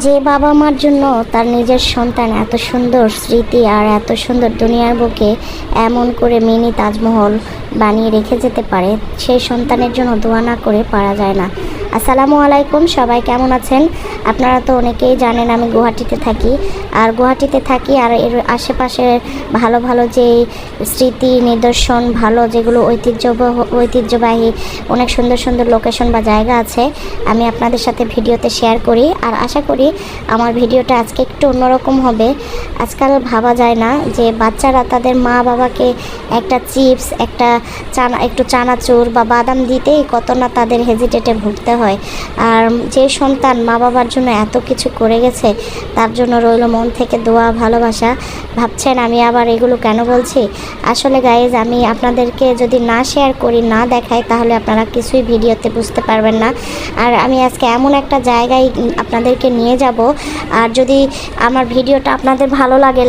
যে বাবা মার জন্য তার নিজের সন্তান এত সুন্দর স্মৃতি আর এত সুন্দর দুনিয়ার বুকে এমন করে মিনি তাজমহল বানিয়ে রেখে যেতে পারে, সেই সন্তানের জন্য দোয়া না করে পারা যায় না। আসসালামু আলাইকুম, সবাই কেমন আছেন? আপনারা তো অনেকেই জানেন আমি গুয়াহাটিতে থাকি। আর এর আশেপাশে ভালো ভালো যে স্মৃতি নিদর্শন, ভালো যেগুলো ঐতিহ্যবাহী অনেক সুন্দর সুন্দর লোকেশন বা জায়গা আছে, আমি আপনাদের সাথে ভিডিওতে শেয়ার করি। আর আশা করি আমার ভিডিওটা আজকে একটু অন্যরকম হবে। আজকাল ভাবা যায় না যে বাচ্চারা তাদের মা বাবাকে একটা চিপস, একটু চানাচুর বা বাদাম দিতেই কত না তাদের হেজিটেটে ভুগতে হয়। আর যে সন্তান মা বাবার জন্য এত কিছু করে গেছে, তার জন্য রইল মন থেকে দোয়া, ভালোবাসা। ভাবছেন আমি আবার এগুলো কেন বলছি? আসলে গাইজ, আমি আপনাদেরকে যদি না শেয়ার করি, না দেখাই, তাহলে আপনারা কিছুই ভিডিওতে বুঝতে পারবেন না। আর আমি আজকে এমন একটা জায়গায় আপনাদেরকে নিয়ে যাব। আর যদি আমার ভিডিওটা আপনাদের ভালো লাগে,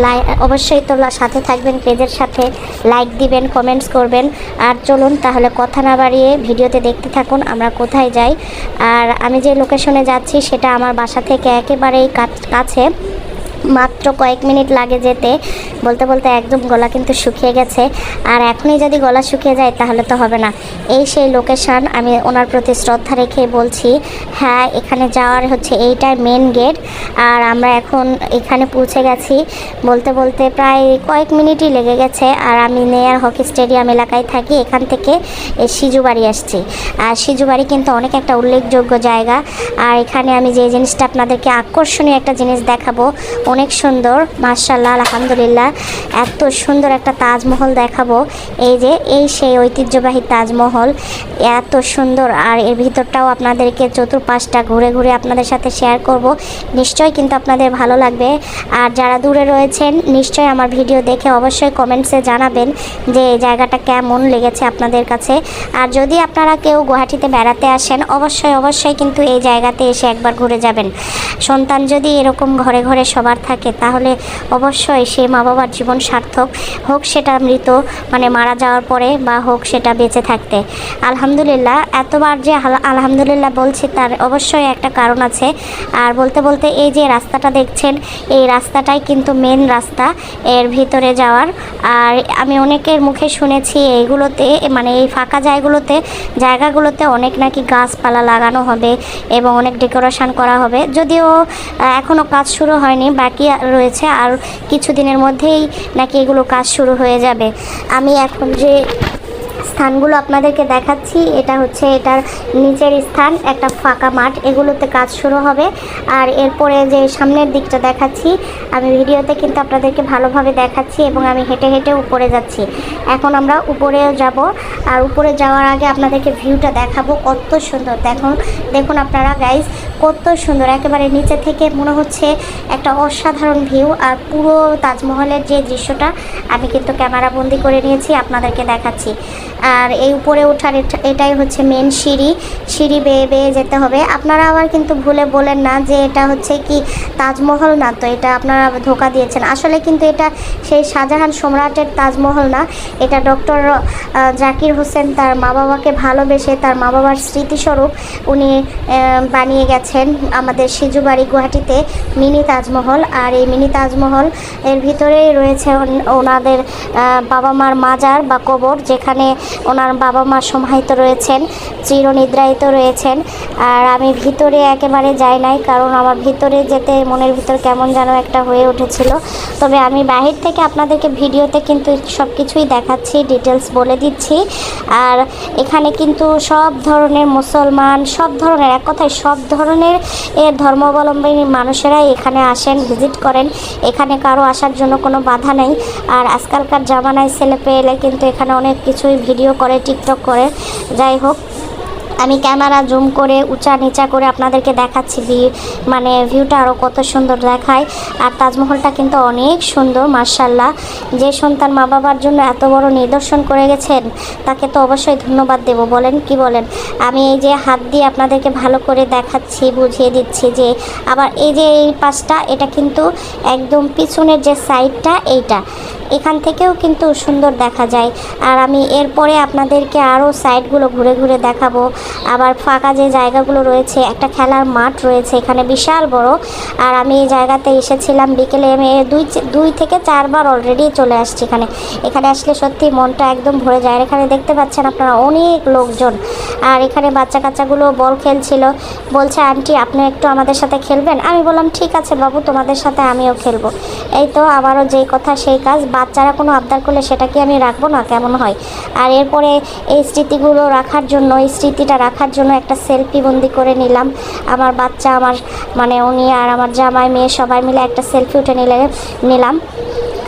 অবশ্যই তো সাথে থাকবেন, পেজের সাথে লাইক দিবেন, কমেন্টস করবেন। আর চলুন তাহলে কথা না বাড়িয়ে ভিডিওতে দেখতে থাকুন আমরা কোথায় যাই। আর আমি যে লোকেশনে যাচ্ছি সেটা আমার বাসা থেকে একেবারেই কাছে, মাত্র কয়েক মিনিট লাগে যেতে। বলতে বলতে একদম গলা কিন্তু শুকিয়ে গেছে। আর এখনই যদি গলা শুকিয়ে যায় তাহলে তো হবে না। এই সেই লোকেশান, আমি ওনার প্রতি শ্রদ্ধা রেখে বলছি। হ্যাঁ, এখানে যাওয়ার হচ্ছে এইটাই মেন গেট। আর আমরা এখন এখানে পৌঁছে গেছি। বলতে বলতে প্রায় কয়েক মিনিটই লেগে গেছে। আর আমি নেয়ার হকি স্টেডিয়াম এলাকায় থাকি, এখান থেকে এই সিজুবাড়ি আসছি। আর সিজুবাড়ি কিন্তু অনেক একটা উল্লেখযোগ্য জায়গা। আর এখানে আমি যে জিনিসটা আপনাদেরকে আকর্ষণীয় একটা জিনিস দেখাবো, অনেক সুন্দর, মাশাআল্লাহ, আলহামদুলিল্লাহ, এত সুন্দর একটা তাজমহল দেখাবো। এই সেই ঐতিহ্যবাহী তাজমহল, এত সুন্দর। আর এর ভিতরটাও আপনাদেরকে চতুর্পাশটা ঘুরে ঘুরে আপনাদের সাথে শেয়ার করব। নিশ্চয়ই কিন্তু আপনাদের ভালো লাগবে। আর যারা দূরে রয়েছেন, নিশ্চয়ই আমার ভিডিও দেখে অবশ্যই কমেন্টসে জানাবেন যে এই জায়গাটা কেমন লেগেছে আপনাদের কাছে। আর যদি আপনারা কেউ গুয়াহাটিতে বেড়াতে আসেন, অবশ্যই কিন্তু এই জায়গাতে এসে একবার ঘুরে যাবেন। সন্তান যদি এরকম ঘরে ঘরে সবার থাকে, তাহলে অবশ্যই সে মা বাবার জীবন সার্থক, হোক সেটা মৃত, মানে মারা যাওয়ার পরে, বা হোক সেটা বেঁচে থাকতে। আলহামদুলিল্লাহ, এতবার যে আলহামদুলিল্লাহ বলছি তার অবশ্যই একটা কারণ আছে। আর বলতে বলতে এই যে রাস্তাটা দেখছেন, এই রাস্তাটাই কিন্তু মেন রাস্তা এর ভিতরে যাওয়ার। আর আমি অনেকের মুখে শুনেছি এইগুলোতে, মানে এই ফাঁকা জায়গাগুলোতে অনেক নাকি গাছপালা লাগানো হবে এবং অনেক ডেকোরেশন করা হবে। যদিও এখনও কাজ শুরু হয়নি, বাকি রয়েছে, আর কিছুদিনের মধ্যেই নাকি এগুলো কাজ শুরু হয়ে যাবে। আমি এখন যে স্থানগুলো আপনাদেরকে দেখাচ্ছি, এটা হচ্ছে এটার নিচের স্থান, একটা ফাঁকা মাঠ, এগুলোতে কাজ শুরু হবে। আর এরপরে যে সামনের দিকটা দেখাচ্ছি, আমি ভিডিওতে কিন্তু আপনাদেরকে ভালোভাবে দেখাচ্ছি এবং আমি হেঁটে হেঁটে উপরে যাচ্ছি। এখন আমরা উপরে যাব। আর উপরে যাওয়ার আগে আপনাদেরকে ভিউটা দেখাবো, কত সুন্দর। দেখুন আপনারা গাইজ, কত সুন্দর, একেবারে নিচে থেকে মনে হচ্ছে একটা অসাধারণ ভিউ। আর পুরো তাজমহলের যে দৃশ্যটা আমি কিন্তু ক্যামেরা বন্দি করে নিয়েছি, আপনাদেরকে দেখাচ্ছি। আর এই উপরে ওঠার এটাই হচ্ছে মেন সিঁড়ি বেয়ে বেয়ে যেতে হবে। আপনারা আবার কিন্তু ভুলে বলেন না যে এটা হচ্ছে কি তাজমহল না, তো এটা আপনারা ধোঁকা দিয়েছেন। আসলে কিন্তু এটা সেই শাহজাহান সম্রাটের তাজমহল না, এটা ডক্টর জাকির হোসেন তার মা বাবাকে ভালোবেসে, তার মা বাবার স্মৃতিস্বরূপ উনি বানিয়ে গেছেন আমাদের সিজুবাড়ি গুয়াহাটিতে মিনি তাজমহল। আর এই মিনি তাজমহল এর ভিতরেই রয়েছে ওনাদের বাবা মার মাজার বা কবর, যেখানে ওনার বাবা মা সমাহিত রয়েছেন, চিরনিদ্রায়িত রয়েছেন। আর আমি ভিতরে একেবারে যাই নাই, কারণ আমার ভিতরে যেতে মনের ভিতর কেমন যেন একটা হয়ে উঠেছিল। তবে আমি বাহির থেকে আপনাদেরকে ভিডিওতে কিন্তু সব কিছুই দেখাচ্ছি, ডিটেলস বলে দিচ্ছি। আর এখানে কিন্তু সব ধরনের মুসলমান, সব ধরনের, এক কথায় সব ধরনের ধর্মাবলম্বী মানুষেরাই এখানে আসেন, ভিজিট করেন। এখানে কারো আসার জন্য কোনো বাধা নেই। আর আজকালকার জামানায় ছেলে পেলে কিন্তু এখানে অনেক কিছুই ভিডিও করে, টিকটক করে। যাই হোক, আমি ক্যামেরা জুম করে উঁচা নিচা করে আপনাদেরকে দেখাচ্ছি, মানে ভিউটা আরও কত সুন্দর দেখায়। আর তাজমহলটা কিন্তু অনেক সুন্দর, মাশাআল্লাহ। যে সন্তান মা বাবার জন্য এত বড় নিদর্শন করে গেছেন, তাকে তো অবশ্যই ধন্যবাদ দেব, বলেন কি বলেন? আমি এই যে হাত দিয়ে আপনাদেরকে ভালো করে দেখাচ্ছি, বুঝিয়ে দিচ্ছি যে আবার এই যে এই পাশটা, এটা কিন্তু একদম পিছনের যে সাইডটা, এখান থেকেও কিন্তু সুন্দর দেখা যায়। আর আমি এরপরে আপনাদেরকে আরও সাইডগুলো ঘুরে ঘুরে দেখাবো। আবার ফাঁকা যে জায়গাগুলো রয়েছে, একটা খেলার মাঠ রয়েছে এখানে বিশাল বড়। আর আমি এই জায়গাতে এসেছিলাম বিকেলে, আমি দুই থেকে 4 বার অলরেডি চলে আসছি এখানে। এখানে আসলে সত্যি মনটা একদম ভরে যায়। আর এখানে দেখতে পাচ্ছেন আপনারা অনেক লোকজন। আর এখানে বাচ্চা কাচ্চাগুলো বল খেলছিল, বলছে আন্টি আপনি একটু আমাদের সাথে খেলবেন। আমি বললাম ঠিক আছে বাবু, তোমাদের সাথে আমিও খেলবো। এই তো আবারও যেই কথা সেই কাজ, বাচ্চারা কোনো আবদার করলে সেটা কি আমি রাখবো না, কেমন হয়। আর এরপরে এই স্মৃতিগুলো রাখার জন্য, এই স্মৃতিটা রাখার জন্য একটা সেলফি বন্দি করে নিলাম। আমার বাচ্চা, আমার মানে উনি আর আমার জামাই মেয়ে সবাই মিলে একটা সেলফি উঠে নিলাম।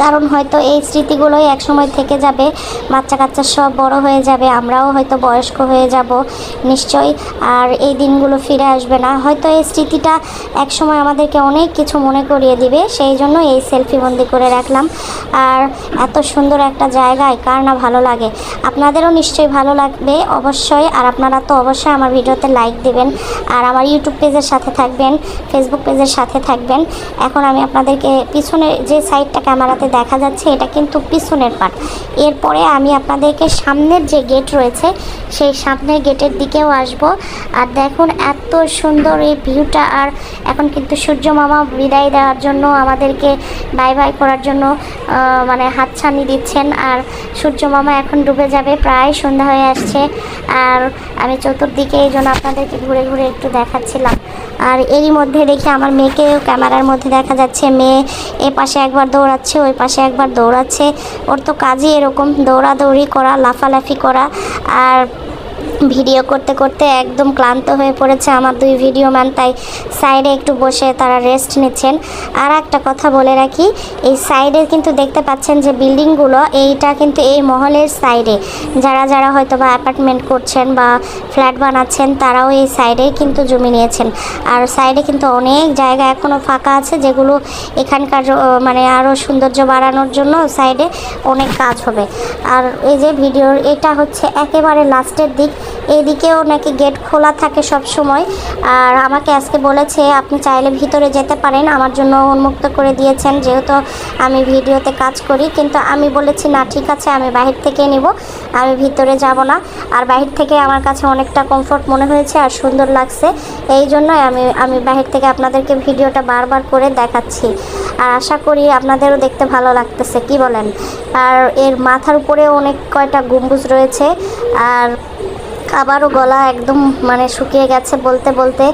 কারণ হয়তো এই স্মৃতিগুলোই একসময় থেকে যাবে, বাচ্চা কাচ্চা সব বড় হয়ে যাবে, আমরাও হয়তো বয়স্ক হয়ে যাব নিশ্চয়ই। আর এই দিনগুলো ফিরে আসবে না, হয়তো এই স্মৃতিটা একসময় আমাদেরকে অনেক কিছু মনে করিয়ে দিবে, সেই জন্য এই সেলফি বন্দি করে রাখলাম। আর এত সুন্দর একটা জায়গায় কার না ভালো লাগে, আপনাদেরও নিশ্চয়ই ভালো লাগবে অবশ্যই। আর আপনারা তো অবশ্যই আমার ভিডিওতে লাইক দিবেন, আর আমার ইউটিউব পেজের সাথে থাকবেন, ফেসবুক পেজের সাথে থাকবেন। এখন আমি আপনাদেরকে পিছনে যে সাইডটা ক্যামেরাতে দেখা যাচ্ছে, এটা কিন্তু পিছনের পার্ট। এরপরে আমি আপনাদেরকে সামনের যে গেট রয়েছে সেই সামনের গেটের দিকেও আসব। আর দেখুন এত সুন্দর এই ভিউটা। আর এখন কিন্তু সূর্য মামা বিদায় দেওয়ার জন্য, আমাদেরকে বাই বাই করার জন্য মানে হাতছানি দিচ্ছেন। আর সূর্য মামা এখন ডুবে যাবে, প্রায় সন্ধ্যা হয়ে আসছে। আর আমি চতুর্দিকে এই জন্য আপনাদেরকে ঘুরে ঘুরে একটু দেখাচ্ছিলাম। আর এরই মধ্যে দেখি আমার মেয়েকেও ক্যামেরার মধ্যে দেখা যাচ্ছে, মেয়ে এ পাশে একবার দৌড়াচ্ছে, ওই পাশে একবার দৌড়াচ্ছে। ওর তো কাজই এরকম দৌড়াদৌড়ি করা, লাফালাফি করা। আর ভিডিও করতে করতে একদম ক্লান্ত হয়ে পড়েছে আমার 2 ভিডিও ম্যান, তাই সাইডে একটু বসে তারা রেস্ট নিচ্ছেন। আর একটা কথা বলে রাখি, এই সাইডে কিন্তু দেখতে পাচ্ছেন যে বিল্ডিংগুলো, এইটা কিন্তু এই মহলের সাইডে যারা হয়তো বা অ্যাপার্টমেন্ট করছেন বা ফ্ল্যাট বানাচ্ছেন, তারাও এই সাইডে কিন্তু জমি নিয়েছেন। আর সাইডে কিন্তু অনেক জায়গা এখনও ফাঁকা আছে, যেগুলো এখানকার মানে আরও সৌন্দর্য বাড়ানোর জন্য সাইডে অনেক কাজ হবে। আর এই যে ভিডিওর এটা হচ্ছে একেবারে লাস্টের দিক, এইদিকেও নাকি গেট খোলা থাকে সব সময়। আর আমাকে আজকে বলেছে আপনি চাইলে ভিতরে যেতে পারেন, আমার জন্য উন্মুক্ত করে দিয়েছেন, যেহেতু আমি ভিডিওতে কাজ করি। কিন্তু আমি বলেছি না, ঠিক আছে আমি বাহির থেকে নিব, আমি ভিতরে যাব না। আর বাহির থেকে আমার কাছে অনেকটা কমফোর্ট মনে হয়েছে আর সুন্দর লাগছে, এই জন্যই আমি বাহির থেকে আপনাদেরকে ভিডিওটা বারবার করে দেখাচ্ছি। আর আশা করি আপনাদেরও দেখতে ভালো লাগতেছে, কি বলেন। আর এর মাথার উপরে অনেক কয়টা গম্বুজ রয়েছে। আর আবারও গলা একদম মানে শুকিয়ে গেছে, বলতে বলতে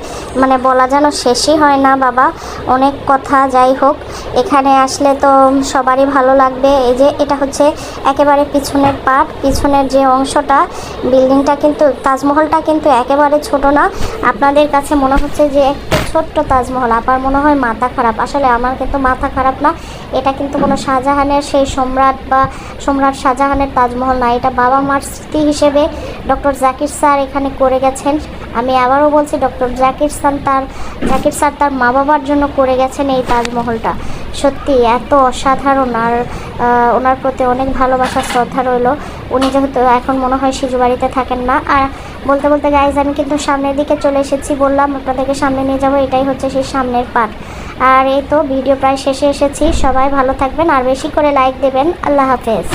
মানে বলা যেন শেষই হয় না বাবা, অনেক কথা। যাই হোক, এখানে আসলে তো সবারই ভালো লাগবে। এই যে এটা হচ্ছে একেবারে পিছনের পার্ট, পিছনের যে অংশটা, বিল্ডিংটা কিন্তু, তাজমহলটা কিন্তু একেবারে ছোট না। আপনাদের কাছে মনে হচ্ছে যে একটা ছোট্ট তাজমহল, আবার মনে হয় মাথা খারাপ। আসলে আমার কিন্তু মাথা খারাপ না, এটা কিন্তু কোনো শাহজাহানের, সেই সম্রাট শাহজাহানের তাজমহল না। এটা বাবা মার স্মৃতি হিসেবে ডক্টর জাকির স্যার এখানে করে গেছেন। আমি আবারও বলছি, ডক্টর জাকির স্যার তার মা বাবার জন্য করে গেছেন এই তাজমহলটা। সত্যি এত অসাধারণ। আর ওনার প্রতি অনেক ভালোবাসা, শ্রদ্ধা রইল। উনি যেহেতু এখন মনে হয় সিজু বাড়িতে থাকেন না। আর বলতে বলতে গাইজ আমি কিন্তু সামনের দিকে চলে এসেছি, বললাম আপনাদেরকে সামনে নিয়ে যাবো, এটাই হচ্ছে সেই সামনের পার্ট। আর এই তো ভিডিও প্রায় শেষে এসেছি। সবাই ভালো থাকবেন আর বেশি করে লাইক দেবেন। আল্লাহ হাফেজ।